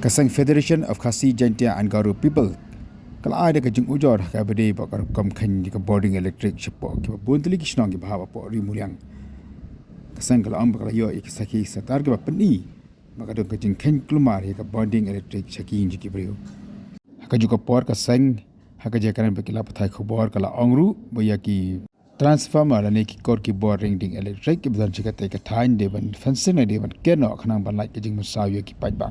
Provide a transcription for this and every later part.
Kasang Federation of Khasi Jaintia and Garo people kala ada kajing ujor ka bade bakar kam khan di ka boarding electric shipo ki bontli ki shnong ki bhawa po ri mulyang kasang kala am kala yo ik sakhi satar ke bapni maka do kajing khan klumar ka boarding electric shaki inji ki brio ka ju ka por ka sang ha ka je karan bakila pathai khobor kala angru boya ki transformer ane ki kor ki boarding ding electric ki bdan chika te ka thain de ban fencing de ban keno khanang ban like kajing musaw yo ki pajba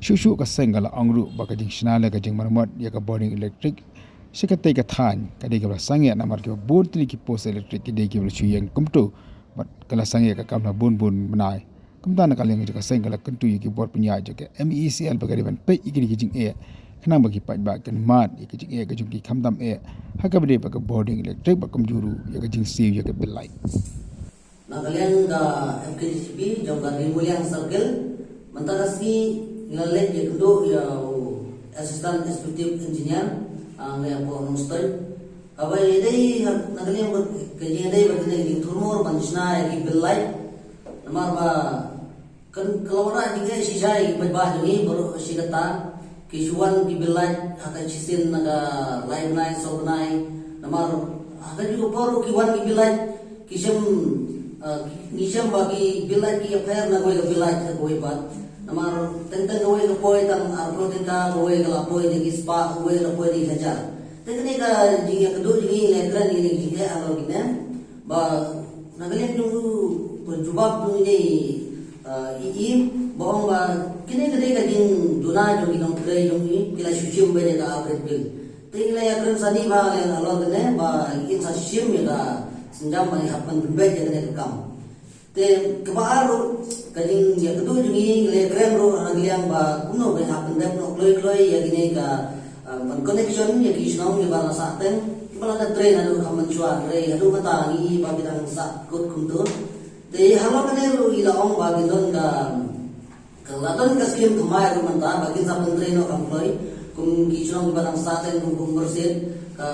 Shushu ka sengal angru baka jing shinala ka jing marmot ya ka boarding electric shikatay ka than ka de ka sangya namar ki bun tri ki post electric ki de ki lu chuyeng kumtu but kala sangya ka kamna bun banai kumta na kaleng ka sengal kuntu ki board punya je ka MECL baka de ban pe ki jing e khana baki pat ba kan mat ki jing e ka jing ki khamdam e hakab de baka boarding electric ba kumjuru ya ka jing siu ya ka bilai Nagalan ka FKCP jong ka Rimulyang Circle mantarasi Ngalet je kudo ya assistant executive engineer ngaya po nungstoy abai dai nagaling kajian dai bagina di turmor pansna ya bilai namar ba kan kalora dinga sisai babah ni baru sigata kisuan di bilai akan sisin naga live night so night namar akan juga baru kiwan di bilai kisam bagi bilai ki affair na goi bilai goi bat Namar tentang gawe ka poy tang arlo tenta gawe ka lapoy ni spa gawe ka poy ni hajar. Teknik ka jinga kedo jingi lekran ni jinga alo gina ba nagalian dulu berjubab dulu ni bohong ba kini kede ka jing duna jong inong kre jong ni kila sucium bene ka apret bil. Tingla ya kren sani ba le alo gina ba in sa sim ya ka senjam ba hapan bembe ya kene kam. Te kebaru kading ya kedu jungi le krem ro agliang ba kuno be happen dep no kloi ya gini ka man connection ya ki snong ni bala sa ten bala na train anu kaman chua re adu mata ni ba bidang sa kut kuntur te halo kane ro ila ong ba gindon ka kalaton ka skim kumai ro manta ba kin sa train no kam kloi kum ki snong bala sa ten kum bersit ka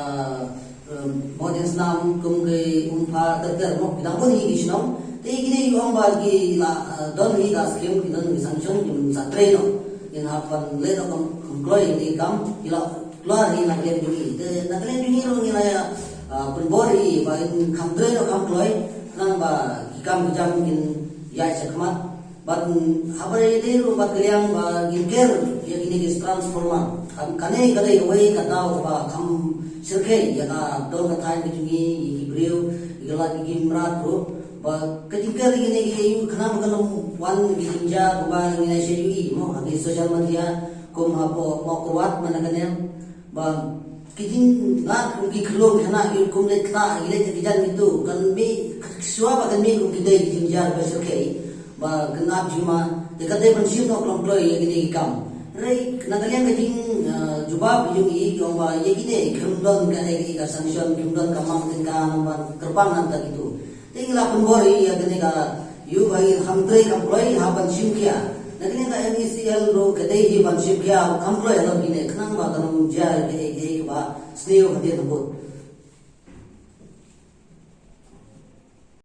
modern nam kum ke umpa ter mo bidang ko ni ki snong Tigini yung bagi la don ni gas kim kinan ni sanction yung sa treno in hapan le no employee ni kam ila keluar ni nak lihat jungi de nak lihat jungi ro ni la penbori ba in kam treno kam employee nang ba kam jam in ya sakmat bat habare de ro ba kliang ba ginker ya gini is transformer kam kane kade wei katau ba kam sirke ya ka don ka thai jungi ibriu igala gi mrat ro ketika ini you kenapa kalau wan ginja kubang ini sejui mo habis sosial media kum hapo mau kuat mana kan ba kijin nak ki kelong kana kum le kta ile tijan itu kan bi suapa kan mi kum kidai ginja ba sokai ba genap juma dekate pensiun no employee ya gini kam rei nagalian kijin jubab yung yung ba ye gini kumdon ka ai ka sanction kumdon ka mang tin ka naman kerbang nanta gitu Tinggal penbori ya ketika you bagi hamtre kamploi haban simkia. Nah ketika MECL ro kedai haban simkia kamploi lo gine kenang ba kanong jar ke ba sneo hati tempat.